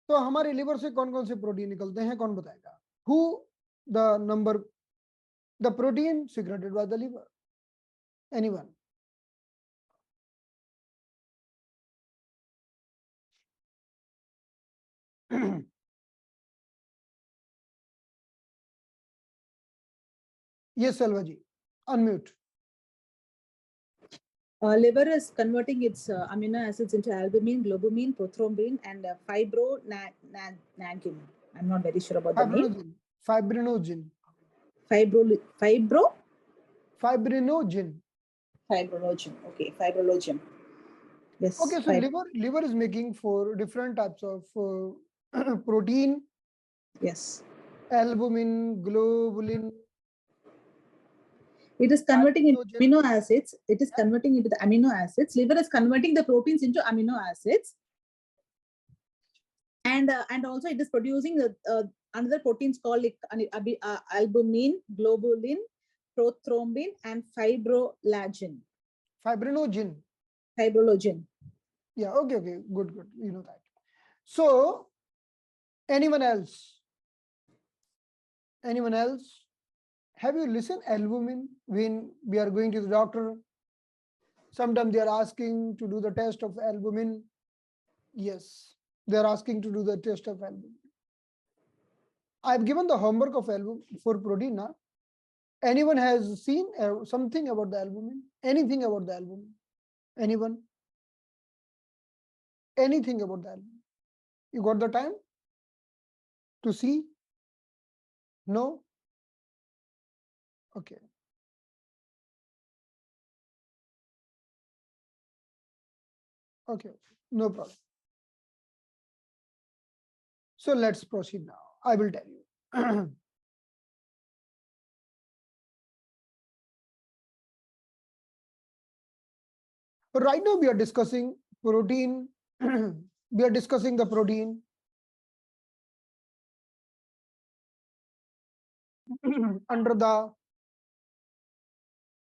तो हमारे लिवर से कौन कौन से प्रोटीन निकलते हैं, कौन बताएगा? Who the number the protein secreted by the liver, anyone? Yes, Selva ji, unmute. Liver is converting its amino acids into albumin, globulin, prothrombin, and fibrinogen. I'm not very sure about the name. Fibrinogen. Fibrinogen. Okay, fibrinogen. Yes. Okay, so liver is making 4 different types of protein. Yes. Albumin, globulin. It is converting into amino acids. It is converting into the amino acids. Liver is converting the proteins into amino acids. And also it is producing another proteins called like, albumin, globulin, prothrombin, and fibrinogen. Fibrinogen. Yeah, okay, good. You know that. So, anyone else? Have you listened albumin when we are going to the doctor? Sometimes they are asking to do the test of albumin. Yes, they are asking to do the test of albumin. I've given the homework of albumin for protein now. Anyone has seen something about the albumin? Anything about the albumin? Anyone? Anything about the albumin? You got the time to see? No? Okay. Okay, no problem. So let's proceed now. I will tell you. Right now we are discussing protein. We are discussing the protein under the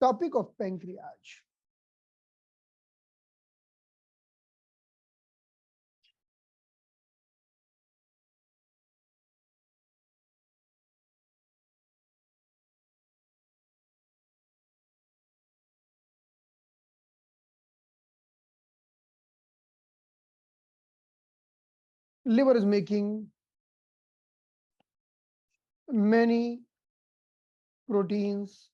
topic of pancreas. Liver is making many proteins.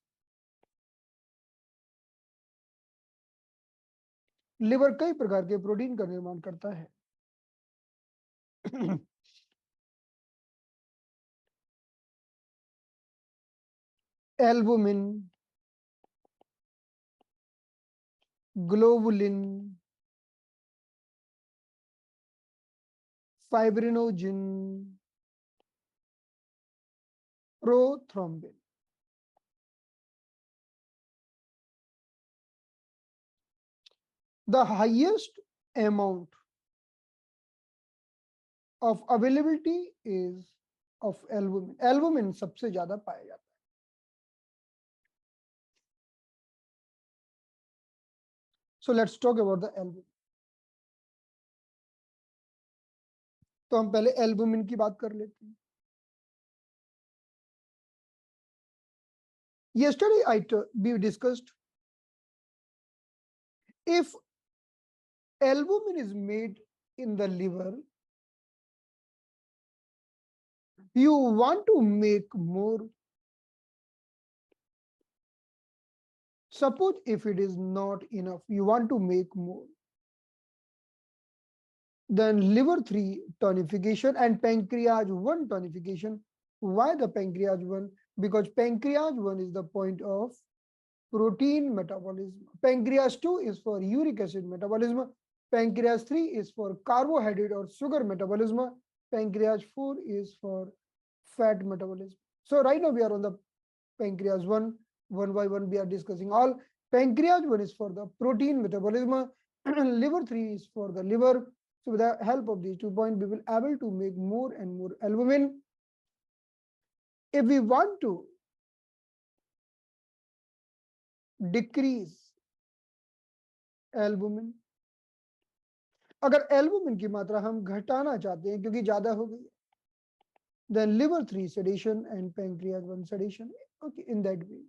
Liver कई प्रकार के protein का निर्माण करता है. Albumin, globulin, fibrinogen, prothrombin. The highest amount of availability is of albumin. Albumin सबसे ज्यादा पाया जाता है. So let's talk about the albumin. तो हम पहले एल्बुमिन की बात कर लेते हैं. Yesterday we discussed if albumin is made in the liver, you want to make more. Suppose if it is not enough, you want to make more. Then liver 3 tonification and pancreas 1 tonification. Why the pancreas 1? Because pancreas 1 is the point of protein metabolism. Pancreas 2 is for uric acid metabolism. Pancreas 3 is for carbohydrate or sugar metabolism. Pancreas 4 is for fat metabolism. So right now we are on the pancreas 1. One by one we are discussing all. Pancreas 1 is for the protein metabolism. Liver 3 is for the liver. So with the help of these 2 points, we will able to make more and more albumin. If we want to decrease albumin, अगर albumin की मात्रा हम घटाना चाहते हैं क्योंकि ज्यादा हो गई, then liver 3 sedation and pancreas 1 sedation. Okay, in that way.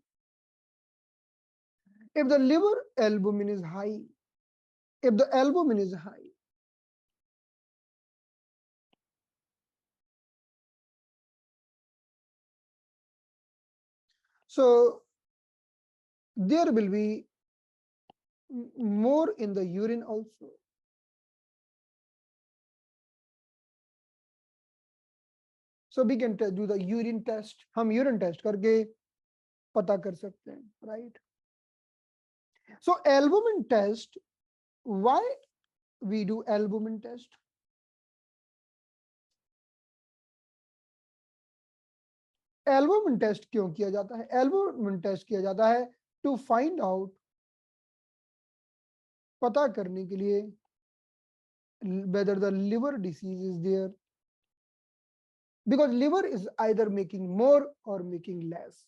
If the liver albumin is high, if the albumin is high, so there will be more in the urine also. So we can do the urine test. हम urine test करके पता कर सकते हैं, right? So albumin test, why we do albumin test? Albumin test क्यों किया जाता है? Albumin test किया जाता है to find out, पता करने के लिए whether the liver disease is there, because liver is either making more or making less,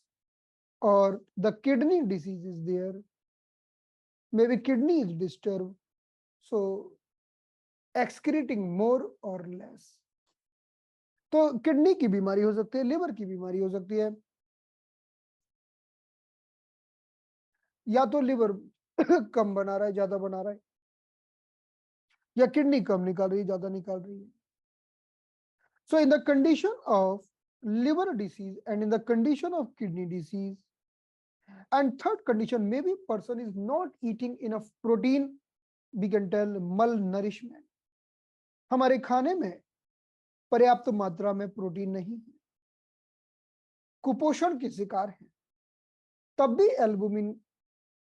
or the kidney disease is there, maybe kidney is disturbed, so excreting more or less. तो kidney की बीमारी हो सकती है, liver की बीमारी हो सकती है, या तो लिवर कम बना रहा है, ज्यादा बना रहा है, या किडनी कम निकाल रही है, ज्यादा निकाल रही है. So in the condition of liver disease and in the condition of kidney disease, and third condition, maybe person is not eating enough protein, we can tell malnourishment. हमारे खाने में पर्याप्त मात्रा में प्रोटीन नहीं है, कुपोषण के शिकार है, तब भी एल्बुमिन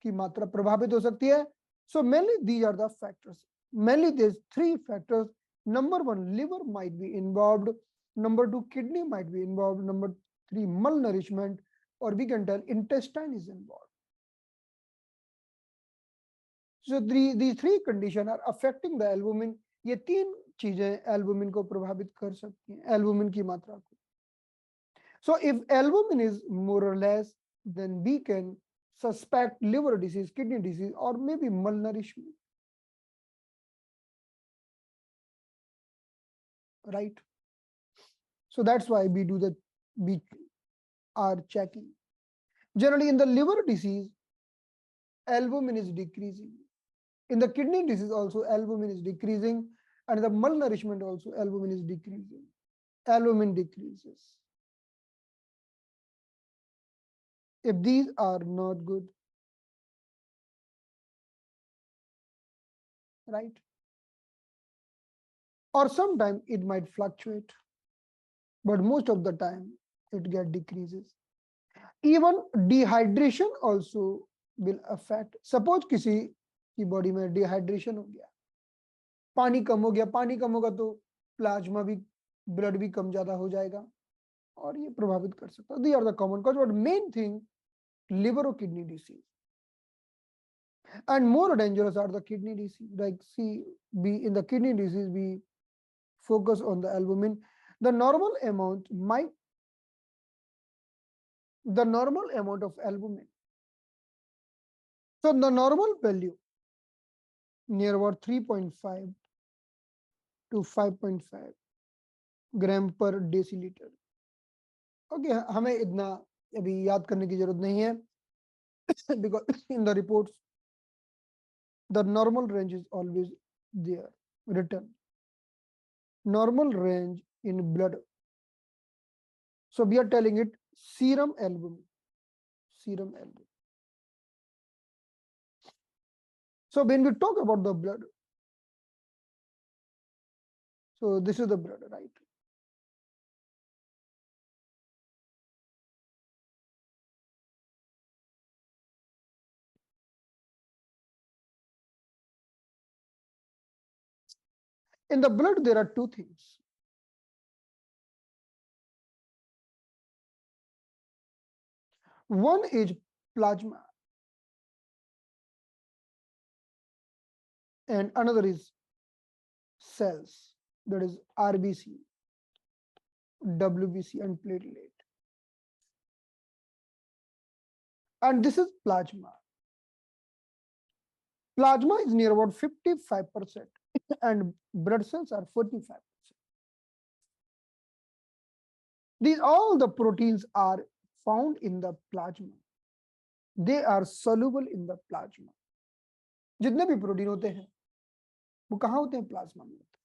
की मात्रा प्रभावित हो सकती है. So mainly these are the factors. Mainly there's three factors. Number one, liver might be involved. Number two, kidney might be involved. Number three, malnourishment, or we can tell intestine is involved. So these three conditions are affecting the albumin. ये तीन चीजें albumin को प्रभावित कर सकती हैं, albumin की मात्रा को. So if albumin is more or less, then we can suspect liver disease, kidney disease, or maybe malnourishment. Right? So that's why we are checking. Generally, in the liver disease, albumin is decreasing. In the kidney disease, also albumin is decreasing, and the malnourishment also albumin is decreasing. Albumin decreases. If these are not good, right? Or sometimes it might fluctuate, but most of the time it get decreases. Even dehydration also will affect. Suppose किसी की body में dehydration हो गया, पानी कम हो गया, पानी कम होगा तो प्लाज्मा भी, ब्लड भी कम ज्यादा हो जाएगा और ये प्रभावित कर सकता है. These are the common cause, but main thing liver or kidney disease. And more dangerous are the kidney disease. Like see, in the kidney disease we focus on the albumin. The normal amount of albumin. So the normal value near about 3.5 to 5.5 gram per deciliter. Okay, हमें इतना अभी याद करने की जरूरत नहीं है because in the reports the normal range is always there written. Normal range in blood. So we are telling it serum albumin. Serum albumin. So when we talk about the blood, so this is the blood, right? In the blood, there are two things. One is plasma, and another is cells, that is RBC, WBC, and platelet. And this is plasma. Plasma is near about 55%. and blood cells are 45%. These all the proteins are found in the plasma. They are soluble in the plasma. जितने भी protein होते हैं वो कहाँ होते हैं? Plasma में होते हैं.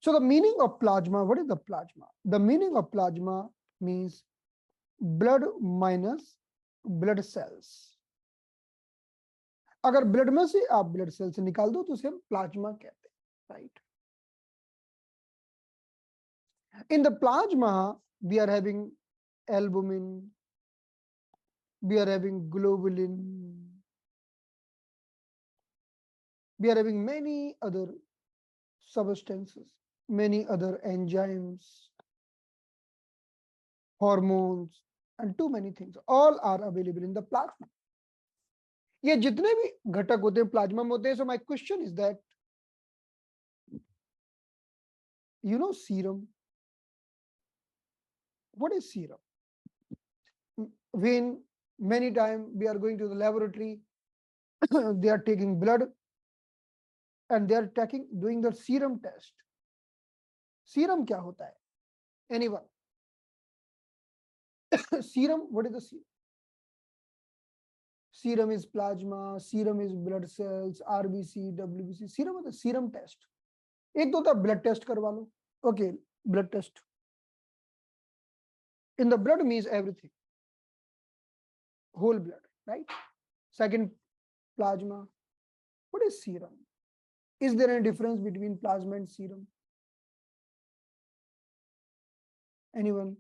So the meaning of plasma, what is the plasma? The meaning of plasma means blood minus blood cells. अगर ब्लड में से आप ब्लड सेल्स निकाल दो तो उसे हम प्लाज्मा कहते हैं, right? In the plasma, we are having albumin, we are having globulin, we are having many other substances, many other enzymes, hormones, and too many things. All are available in the plasma. ये जितने भी घटक होते हैं plasma में होते हैं. So my question is that, you know, serum. What is serum? When many times we are going to the laboratory, they are taking blood and they are doing the serum test. Serum क्या होता है? Anyone? Serum, what is the serum? Serum is plasma, serum is blood cells, RBC, WBC. Serum is the serum test. एक तो होता है blood test करवा लो. Okay, blood test. In the blood means everything. Whole blood, right? Second, plasma. What is serum? Is there any difference between plasma and serum? Anyone?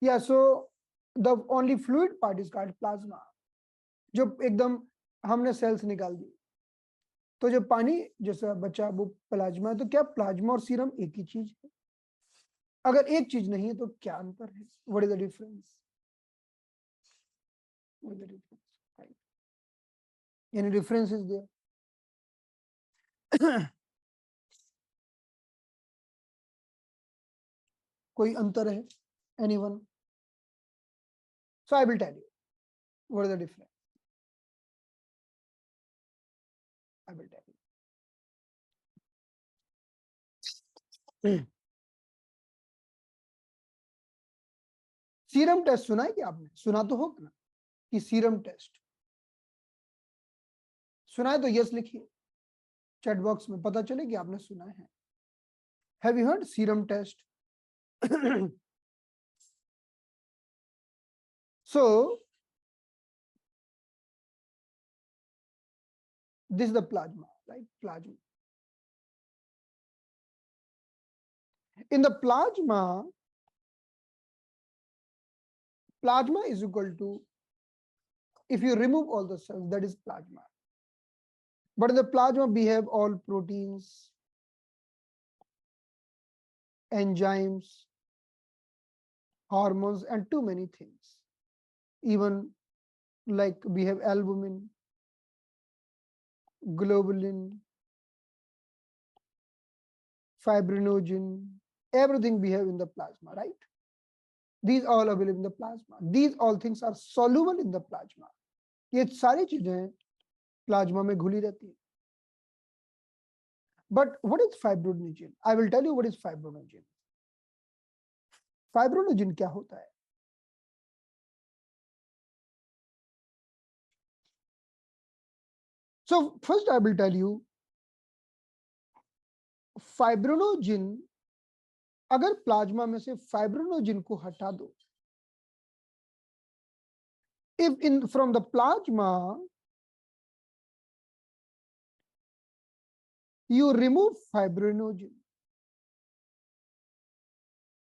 Yeah, so the only fluid part is called plasma. जो एकदम हमने sales निकाल दी तो जो पानी जैसा बचा वो प्लाज्मा है. तो क्या प्लाज्मा और सीरम एक ही चीज है? अगर एक चीज नहीं है तो क्या अंतर है? What is the difference? What is the difference? Right, any difference is there? कोई अंतर है? Anyone? So I will tell you what is the difference. I will tell you. Serum test सुना है कि आपने? सुना तो होगा ना कि सीरम टेस्ट सुना है तो यस लिखिए चैट बॉक्स में, पता चले कि आपने सुना है. Have you heard serum test? So this is the plasma, right? Plasma. In the plasma, plasma is equal to, if you remove all the cells, that is plasma. But in the plasma, we have all proteins, enzymes, hormones, and too many things. Even like we have albumin, globulin, fibrinogen, everything we have in the plasma, right? These all available in the plasma. These all things are soluble in the plasma. ये सारी चीजें plasma में घुली रहती हैं. But what is fibrinogen? I will tell you what is fibrinogen. Fibrinogen क्या होता है? So first I will tell you, fibrinogen, अगर प्लाज्मा में से फाइब्रिनोजिन को हटा दो, if in from the plasma you remove fibrinogen,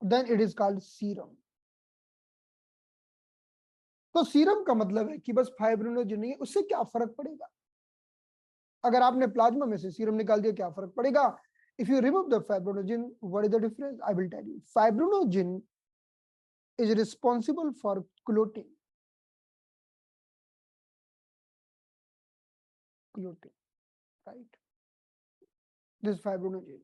then it is called serum. तो सीरम का मतलब है कि बस फाइब्रिनोजिन नहीं है, उससे क्या फर्क पड़ेगा? अगर आपने प्लाज्मा में से सीरम निकाल दिया क्या फर्क पड़ेगा? If you remove the fibrinogen, what is the difference? I will tell you. Fibrinogen is responsible for clotting. Clotting, right? This fibrinogen.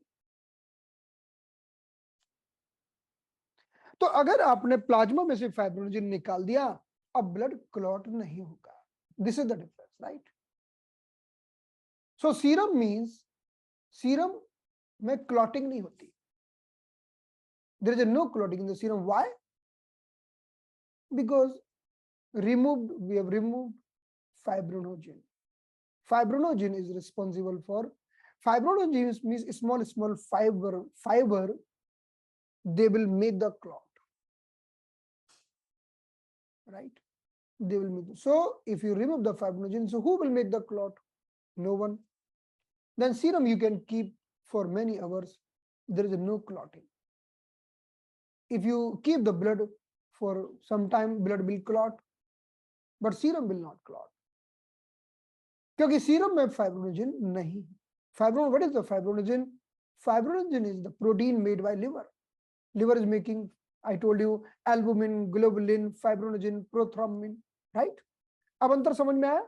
तो अगर आपने प्लाज्मा में से फाइब्रिनोजन निकाल दिया, अब ब्लड क्लॉट नहीं होगा. This is the difference, right? So serum means serum में clotting नहीं होती. There is no clotting in the serum. Why? Because we have removed fibrinogen. Fibrinogen is responsible for, fibrinogen means small fiber, they will make the clot, right? They will make. So if you remove the fibrinogen, so who will make the clot? No one. Then serum you can keep for many hours. There is no clotting. If you keep the blood for some time, blood will clot, but serum will not clot. क्योंकि serum में fibrinogen नहीं. Fibron, what is the fibrinogen? Fibrinogen is the protein made by liver. Liver is making, I told you, albumin, globulin, fibrinogen, prothrombin, right? अब अंतर समझ में आया?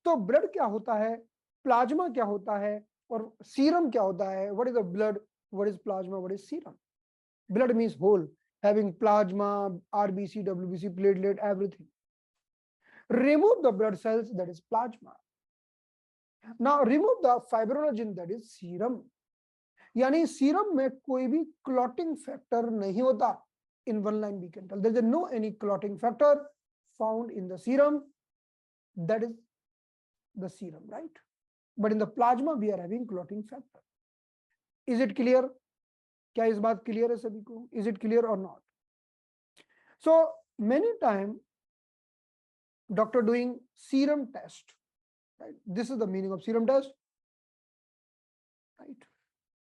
तो blood क्या होता है, प्लाज्मा क्या होता है, और सीरम क्या होता है? What is the blood? What is plasma? What is serum? Blood means whole, having plasma, RBC, WBC, platelet, everything. Remove the blood cells, that is plasma. Now remove the fibrinogen, that is serum. यानी serum में कोई भी clotting factor नहीं होता. In one line we can tell there is no any clotting factor found in the serum. That is the serum, right? But in the plasma we are having clotting factor. Is it clear? क्या इस बात clear है सभी को? Is it clear or not? So many time doctor doing serum test, right? This is the meaning of serum test, right?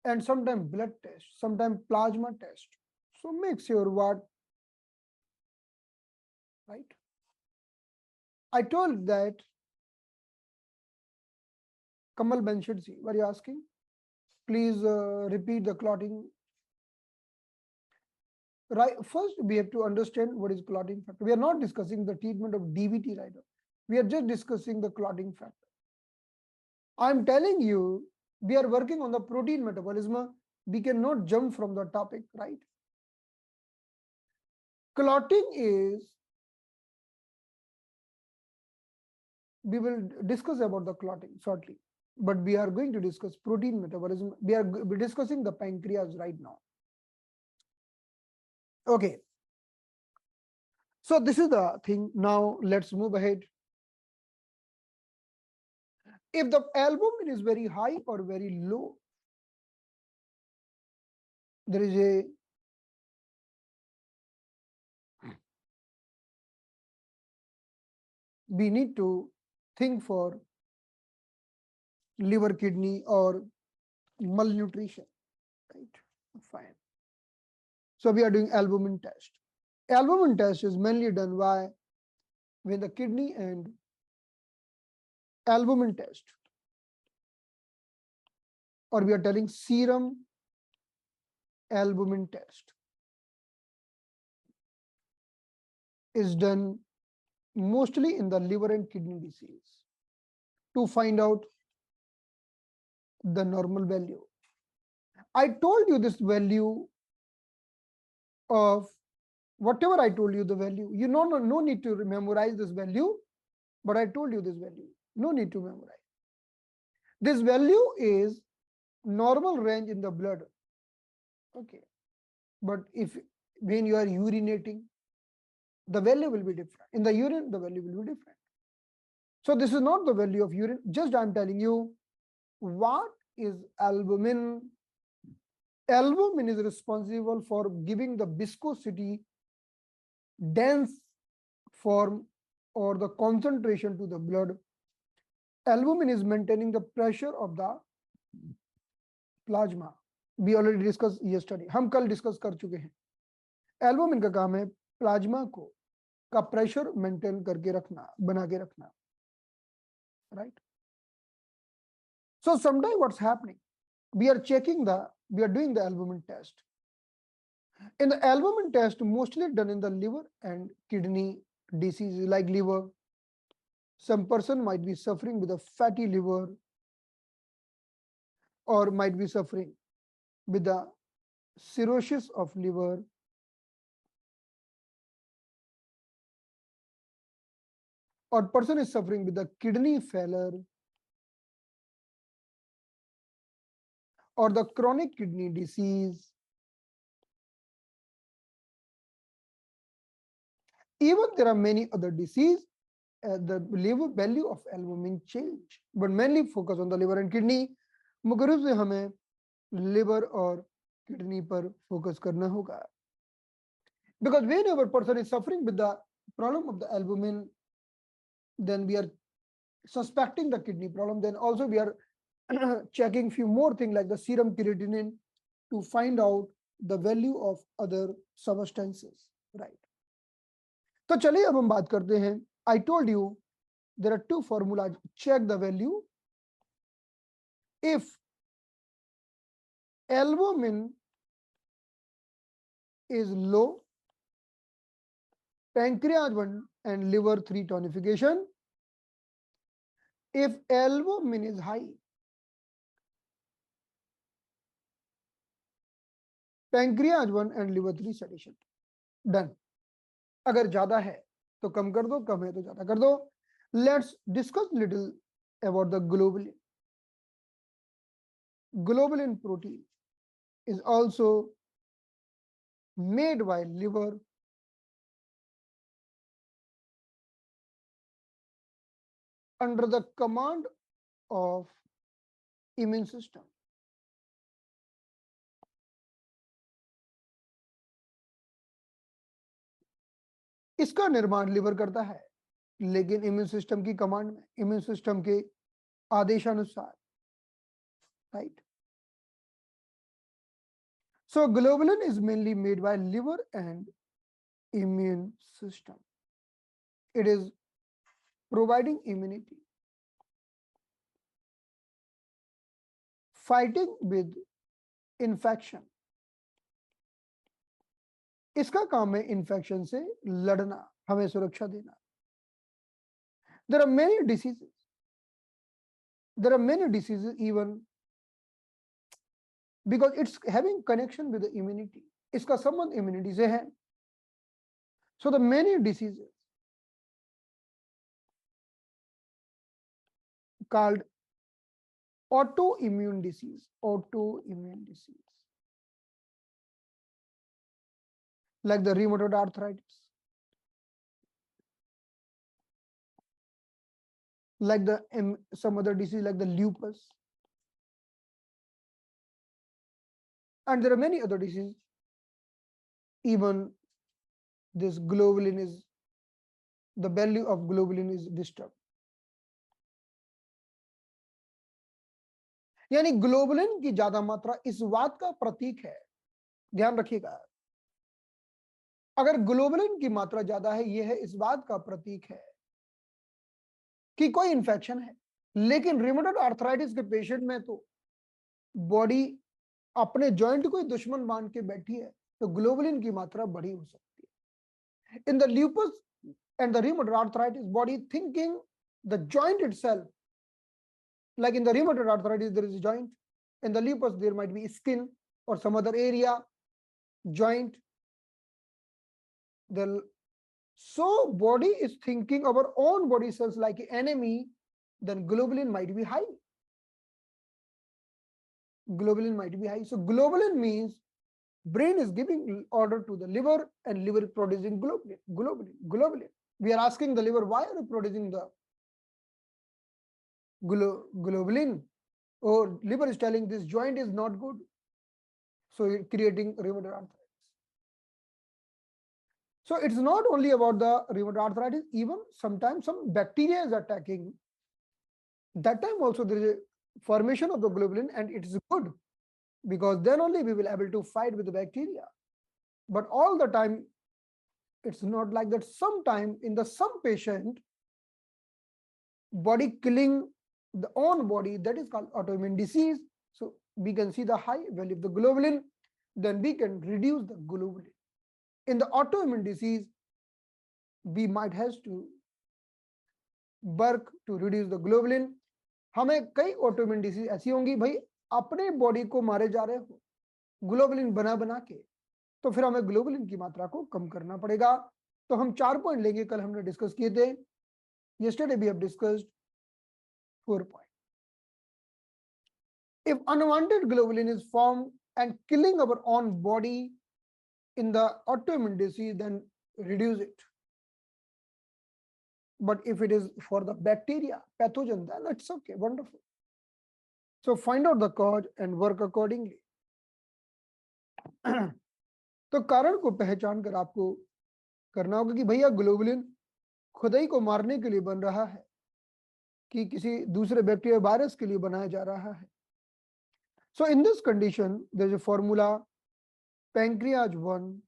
And sometimes blood test, sometimes plasma test. So make sure what, right? I told that Kamal Benshidsi, what are you asking? Please repeat the clotting. Right. First, we have to understand what is clotting factor. We are not discussing the treatment of DVT right now. We are just discussing the clotting factor. I'm telling you, we are working on the protein metabolism. We cannot jump from the topic, right? Clotting is, we will discuss about the clotting shortly, but we are going to discuss protein metabolism. We're discussing the pancreas right now. Okay. So this is the thing. Now let's move ahead. If the albumin is very high or very low, there is a we need to think for liver, kidney, or malnutrition, right? Fine. So we are doing albumin test. Albumin test is mainly done by when the kidney and albumin test, or we are telling serum albumin test, is done mostly in the liver and kidney disease to find out the normal value. I told you this value of whatever I told you the value. You no need to memorize this value, but I told you this value. No need to memorize. This value is normal range in the blood. Okay. But if when you are urinating, the value will be different. In the urine, the value will be different. So this is not the value of urine. Just I'm telling you what is albumin. Albumin is responsible for giving the viscosity, dense form, or the concentration to the blood. Albumin is maintaining the pressure of the plasma. We already discussed yesterday. हम कल discuss कर चुके हैं. Albumin का काम है plasma को का प्रेशर मेंटेन करके रखना, बना के रखना, right? So sometimes what's happening, we are doing the albumin test. In the albumin test, mostly done in the liver and kidney diseases like liver. Some person might be suffering with a fatty liver, or might be suffering with the cirrhosis of liver, or person is suffering with the kidney failure, or the chronic kidney disease. Even there are many other diseases, the liver value of albumin change, but mainly focus on the liver and kidney. मुख्य रूप से हमें liver और kidney पर focus करना होगा. Because whenever a person is suffering with the problem of the albumin, then we are suspecting the kidney problem. Then also we are checking few more things like the serum creatinine to find out the value of other substances, right? तो चलिए अब हम बात करते हैं. I told you there are two formulas. Check the value. If albumin is low, pancreas 1 and liver 3 tonification. If albumin is high, pancreas 1 and liver 3 sedation. Done. अगर ज्यादा है तो कम कर दो, कम है तो ज्यादा कर दो. Let's discuss little about the globulin. Globulin protein is also made by liver under the command of immune system. इसका निर्माण लिवर करता है, लेकिन इम्यून सिस्टम की कमांड में, इम्यून सिस्टम के आदेशानुसार, right? So globulin is mainly made by liver and immune system. It is providing immunity, fighting with infection. इसका काम है इन्फेक्शन से लड़ना, हमें सुरक्षा देना. There are many diseases. There are many diseases even because it's having connection with the immunity. इसका संबंध immunity से है. So the many diseases called autoimmune disease, like the rheumatoid arthritis, like the some other disease like the lupus, and there are many other diseases. Even this globulin is, the value of globulin is disturbed. यानी globulin की ज्यादा मात्रा इस बात का प्रतीक है, ध्यान रखिएगा. अगर ग्लोबुलिन की मात्रा ज्यादा है, यह है इस बात का प्रतीक है कि कोई इंफेक्शन है. लेकिन रिमेटॉइड आर्थराइटिस के पेशेंट में तो बॉडी अपने जॉइंट को ही दुश्मन मान के बैठी है, तो ग्लोबुलिन की मात्रा बड़ी हो सकती है. In the lupus and the rheumatoid arthritis, body thinking the joint itself, like in the rheumatoid arthritis there is a joint, in the lupus there might be skin or some other area, joint. So body is thinking our own body cells like an enemy, then globulin might be high. Globulin might be high. So globulin means brain is giving order to the liver and liver is producing globulin. We are asking the liver, why are you producing the globulin? Or liver is telling this joint is not good, so it's creating rheumatoid arthritis. So it's not only about the rheumatoid arthritis, even sometimes some bacteria is attacking. That time also there is a formation of the globulin, and it is good because then only we will able to fight with the bacteria. But all the time it's not like that. Sometime in the some patient body killing the own body, that is called autoimmune disease. So we can see the high value of the globulin, then we can reduce the globulin. In the autoimmune disease, we might have to work to reduce the globulin. हमें कई autoimmune disease ऐसी होंगी, भाई अपने body को मारे जा रहे हो ग्लोबुलिन बना बना के, तो फिर हमें ग्लोबुलिन की मात्रा को कम करना पड़ेगा. तो हम 4 पॉइंट लेंगे, कल हमने डिस्कस किए थे. Yesterday we have discussed 4 points. If unwanted globulin is formed and killing our own body in the autoimmune disease, then reduce it. But if it is for the bacteria, pathogen, then it's okay, wonderful. So find out the cause and work accordingly. तो कारण को पहचान कर आपको करना होगा कि भैया ग्लोबुलिन खुद ही को मारने के लिए बन रहा है कि किसी दूसरे बैक्टीरिया वायरस के लिए बनाया जा रहा है. So in this condition, there is a formula: pancreas 1,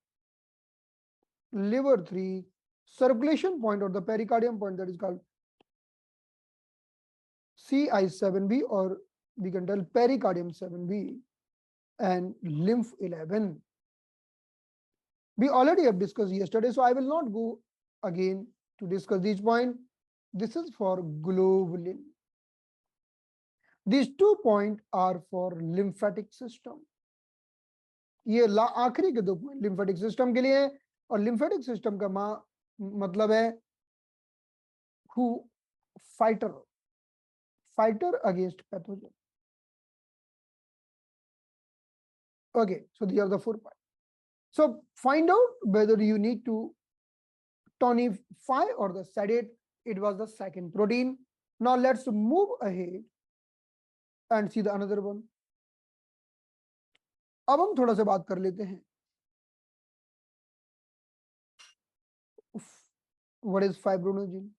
liver 3, circulation point or the pericardium point, that is called CI7B, or we can tell pericardium 7B, and lymph 11. We already have discussed yesterday, so I will not go again to discuss these points. This is for globulin. These 2 points are for lymphatic system. ये आखिरी के 2 point lymphatic system के लिए है, और lymphatic system का मतलब है who fighter against pathogen. Okay, so these are the 4 points. So find out whether you need to tonify or the sedate. It was the second protein. Now let's move ahead and see the another one. अब हम थोड़ा सा बात कर लेते हैं. What is fibrinogen?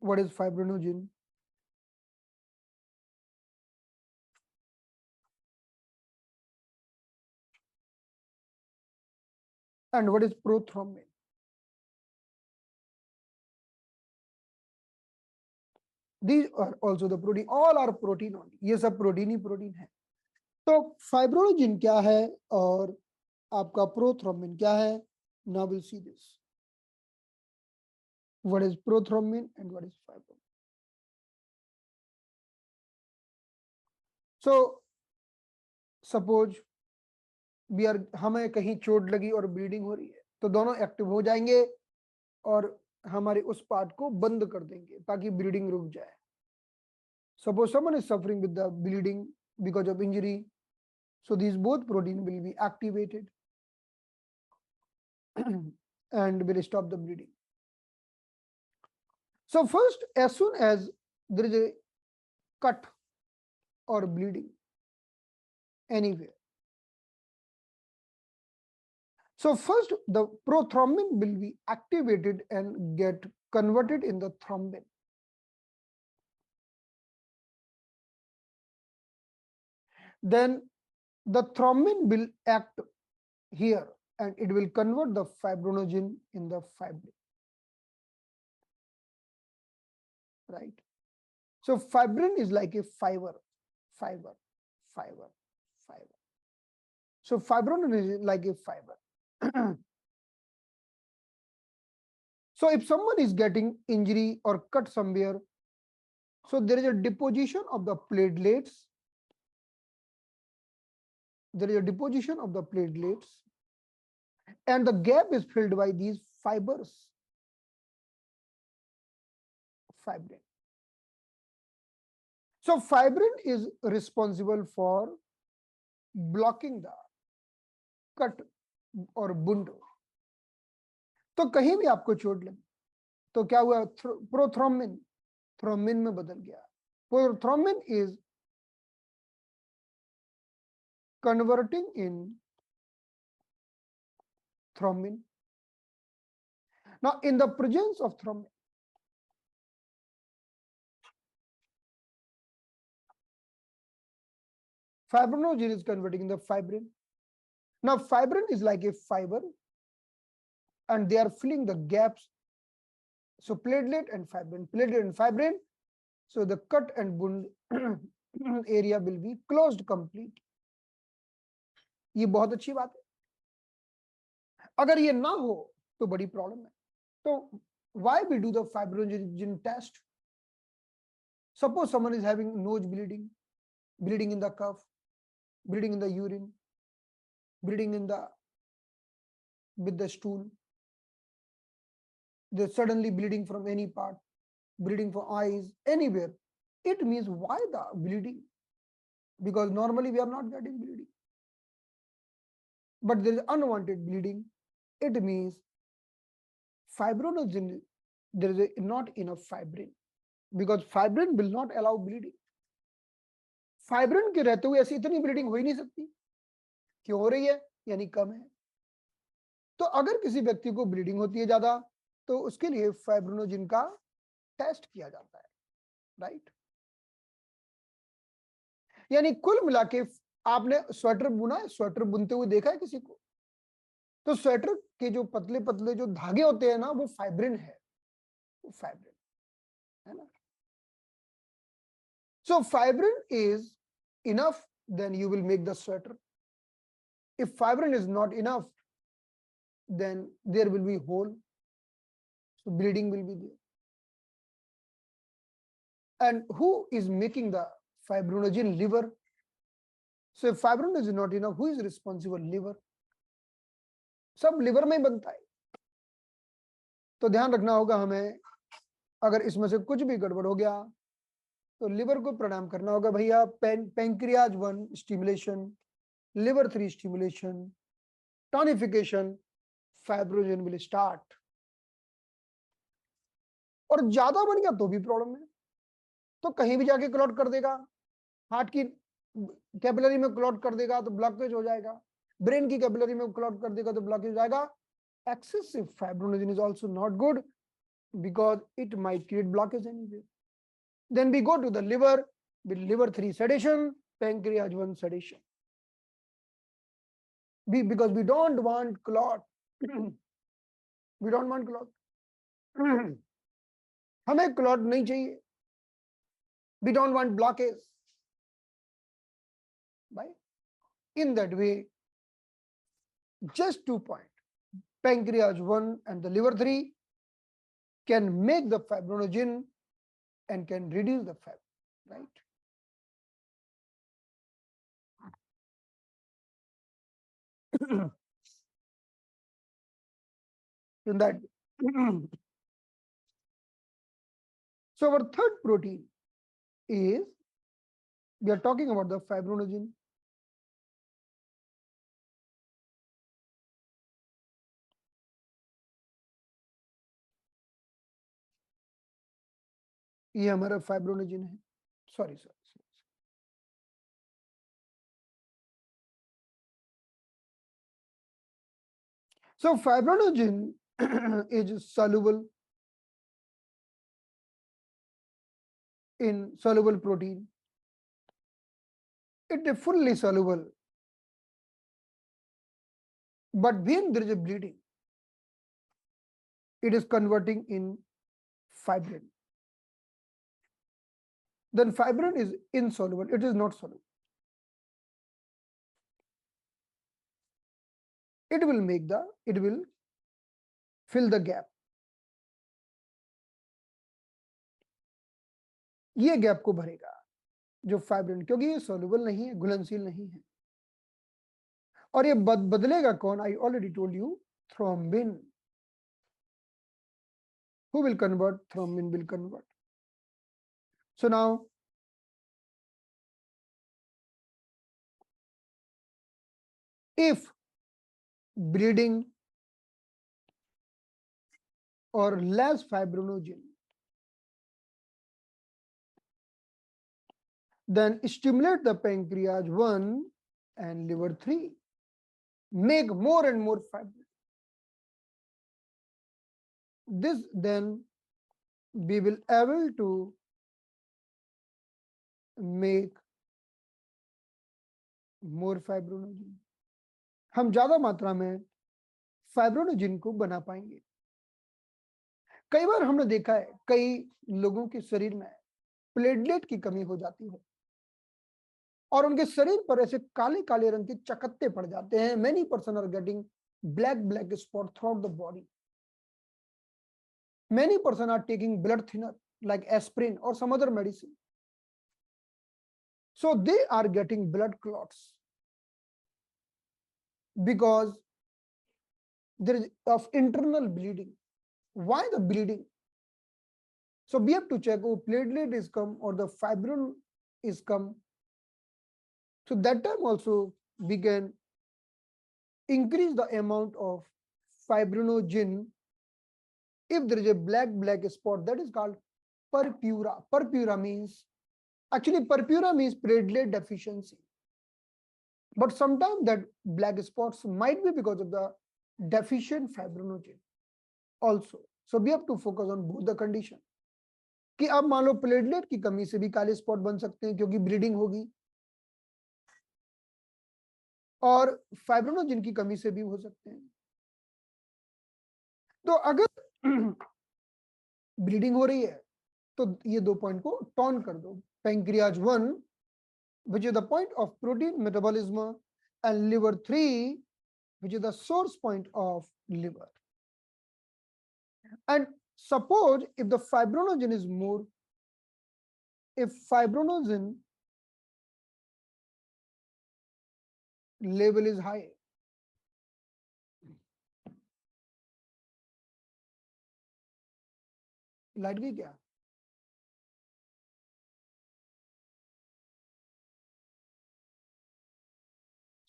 What is fibrinogen? And what is prothrombin? These are also the protein. All are protein only. ये सब प्रोटीन ही प्रोटीन है. तो फाइब्रोनोजिन क्या है और आपका प्रोथ्रोम्बिन क्या है? Now we'll see this. What is prothrombin and what is fibromin? So suppose हमें कहीं चोट लगी और ब्लीडिंग हो रही है, तो दोनों एक्टिव हो जाएंगे और हमारे उस पार्ट को बंद कर देंगे ताकि ब्लीडिंग रुक जाए. Suppose someone is suffering with the bleeding because of injury, so these both protein will be activated and will stop the bleeding. So first, as soon as there is a cut or bleeding anywhere, so first the prothrombin will be activated and get converted in the thrombin. Then the thrombin will act here and it will convert the fibrinogen in the fibrin. Right? So fibrin is like a fiber. So fibrinogen is like a fiber. So if someone is getting injury or cut somewhere, so there is a deposition of the platelets. There is a deposition of the platelets, and the gap is filled by these fibers. Fibrin. So fibrin is responsible for blocking the cut or wound. तो कहीं भी आपको चोट लगी तो क्या हुआ? Prothrombin thrombin में बदल गया. Prothrombin is converting in thrombin. Now in the presence of thrombin, fibrinogen is converting in the fibrin. Now fibrin is like a fiber and they are filling the gaps. So platelet and fibrin, so the cut and wound area will be closed complete. ये बहुत अच्छी बात है. अगर ये ना हो तो बड़ी प्रॉब्लम है. तो why we do the fibrinogen test? Suppose someone is having nose bleeding, bleeding in the cough, bleeding in the urine, bleeding in the with the stool. They're suddenly bleeding from any part, bleeding from eyes, anywhere. It means why the bleeding? Because normally we are not getting bleeding. But there is unwanted bleeding. It means fibrinogen, there is not enough fibrin. Because fibrin will not allow bleeding. Fibrin के रहते हुए ऐसी इतनी bleeding हो ही नहीं सकती, क्यों हो रही है? यानी कम है। तो अगर किसी व्यक्ति को ब्लीडिंग होती है ज्यादा, तो उसके लिए फाइब्रिनोजिन का टेस्ट किया जाता है, राइट। यानी कुल मिला के आपने स्वेटर बुना है, स्वेटर बुनते हुए देखा है किसी को? तो स्वेटर के जो पतले पतले जो धागे होते हैं ना, वो फाइब्रिन है, वो फाइब्रिन है ना। So fibrin is enough, then you will make the sweater. If fibrin is not enough, then there will be hole, so bleeding will be there. And who is making the fibrinogen? Liver. So if fibrin is not enough, who is responsible? Liver. सब liver में ही बनता है। तो ध्यान रखना होगा हमें, अगर इसमें से कुछ भी गड़बड़ हो गया तो लिवर को प्रणाम करना होगा भैया। Pancreas 1 stimulation, liver 3 stimulation, tonification, fibrogen will start. और ज्यादा बन गया तो भी प्रॉब्लम है, तो कहीं भी जाके क्लॉट कर देगा, हार्ट की कैपिलरी में क्लॉट कर देगा तो ब्लॉकेज हो जाएगा, ब्रेन की कैपिलरी में क्लॉट कर देगा तो ब्लॉकेज हो जाएगा। Excessive fibrinogen is also not good because it might create blockage anyway. Then we go to the liver with liver 3 sedation, pancreas 1 sedation. Because we don't want clot. We don't want clot. हमें clot नहीं चाहिए. We don't want blockage. Right? In that way, just 2 points. Pancreas 1 and the liver 3 can make the fibrinogen and can reduce the fat, right? In that, so our third protein is, we are talking about the fibrinogen. ये हमारा fibrinogen है, sorry sorry. So fibrinogen is soluble in soluble protein. It is fully soluble, but when there is a bleeding, it is converting in fibrin. Then fibrin is insoluble, it is not soluble. It will fill the gap. ये gap को भरेगा जो fibrin, क्योंकि ये soluble नहीं है, घुलनशील नहीं है। और ये बदलेगा कौन? I already told you, thrombin. Who will convert? Thrombin will convert. So now, if bleeding or less fibrinogen, then stimulate the pancreas 1 and liver 3, make more and more fibrin. This then we will able to make more fibrinogen. हम ज्यादा मात्रा में fibrinogen को बना पाएंगे। कई बार हमने देखा है कई लोगों के शरीर में प्लेटलेट की कमी हो जाती है और उनके शरीर पर ऐसे काले काले रंग के चकत्ते पड़ जाते हैं। Many person are getting black spot throughout the body. Many person are taking blood thinner like aspirin or some other medicine. So they are getting blood clots because there is of internal bleeding. Why the bleeding? So we have to check oh platelet is come or the fibrin is come. So that time also we can increase the amount of fibrinogen if there is a black spot that is called purpura. Purpura means actually purpura means platelet deficiency. But sometimes that black spots might be because of the deficient fibrinogen also. So we have to focus on both the condition. कि अब मान low platelet की कमी से भी काले spot बन सकते हैं क्योंकि ब्लीडिंग होगी और फाइब्रोनोजिन की कमी से भी हो सकते हैं. तो अगर ब्लीडिंग हो रही है तो ये दो पॉइंट को टॉन कर दो. Pancreas 1 which is the point of protein metabolism and liver 3 which is the source point of liver. And suppose if the fibrinogen is more, if fibrinogen level is high, light गई क्या?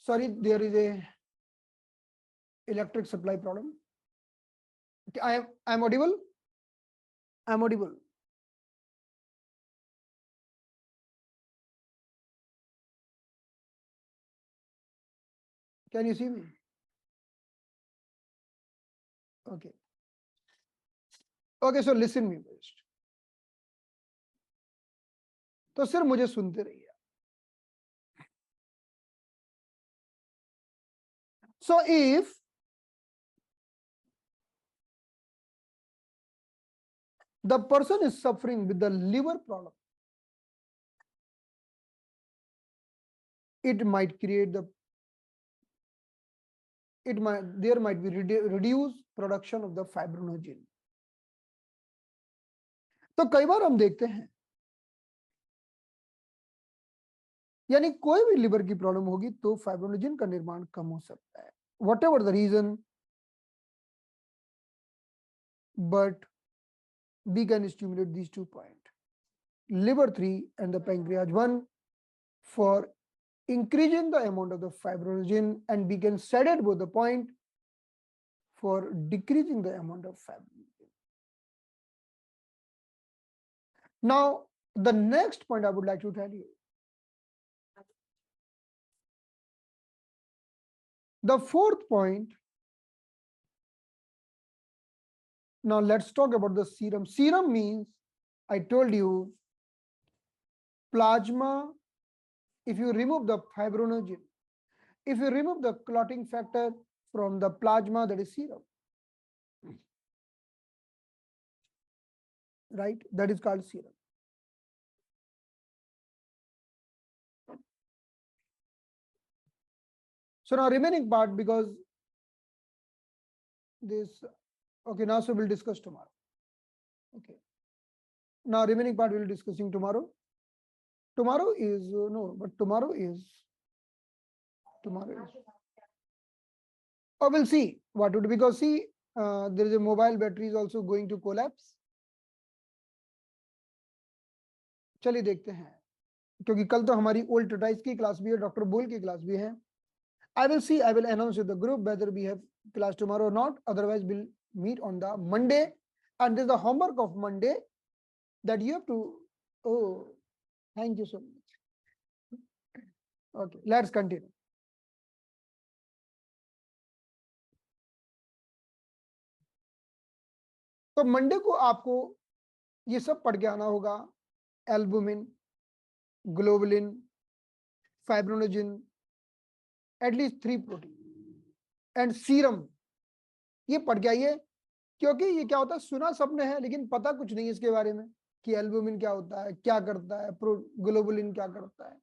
Sorry, there is a electric supply problem. I'm audible. I'm audible. Can you see me? Okay. Okay, so listen me first. तो सिर्फ मुझे सुनते रहिए. So if the person is suffering with the liver problem, it might create the there might be reduced production of the fibrinogen. तो कई बार हम देखते हैं यानी कोई भी लिवर की प्रॉब्लम होगी तो फाइब्रोनोजिन का निर्माण कम हो सकता है, whatever the reason, but we can stimulate these 2 points, liver 3 and the pancreas 1, for increasing the amount of the fibrinogen, and we can sedate both the point for decreasing the amount of fibrinogen. Now the next point I would like to tell you, the fourth point. Now let's talk about the serum. Serum means, I told you, plasma. If you remove the fibrinogen, if you remove the clotting factor from the plasma, that is serum, right? That is called serum. So now remaining part, because this, okay, now so we'll discuss tomorrow. Okay. Now remaining part we'll be discussing tomorrow. Tomorrow is no, but tomorrow is. Oh, we'll see what would, because see, there is a mobile battery is also going to collapse. चलिए देखते हैं, क्योंकि कल तो हमारी old ट्रेटाइज की class भी है, डॉक्टर बोल की क्लास भी है. I will see, I will announce with the group whether we have class tomorrow or not. Otherwise, we'll meet on the Monday. And there's the homework of Monday that you have to. Oh, thank you so much. Okay, let's continue. तो Monday को आपको ये सब पढ़ के आना होगा. Albumin, globulin, fibrinogen, at least 3 protein and serum. ये पढ़ के आइए, क्योंकि ये क्या होता है, सुना सबने है लेकिन पता कुछ नहीं इसके बारे में कि एल्बुमिन क्या होता है, क्या करता है, ग्लोबुलिन क्या करता है,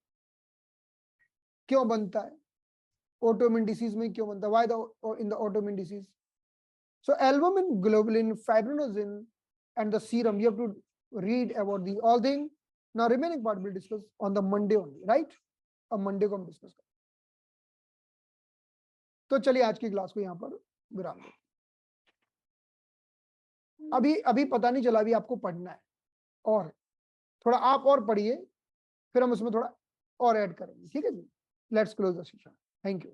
क्यों बनता है, ऑटोइम्यून डिसीज में क्यों बनता है, why the in the autoimmune disease. So albumin, globulin, fibrinogen, and the serum, you have to read about the all thing. Now remaining part we'll discuss on the Monday only, right? अब Monday को हम discuss करें. तो चलिए आज की class को यहाँ पर विराम दें. अभी अभी पता नहीं चला, अभी आपको पढ़ना है और थोड़ा आप और पढ़िए, फिर हम उसमें थोड़ा और ऐड करेंगे, ठीक है जी। Let's close the session. Thank you.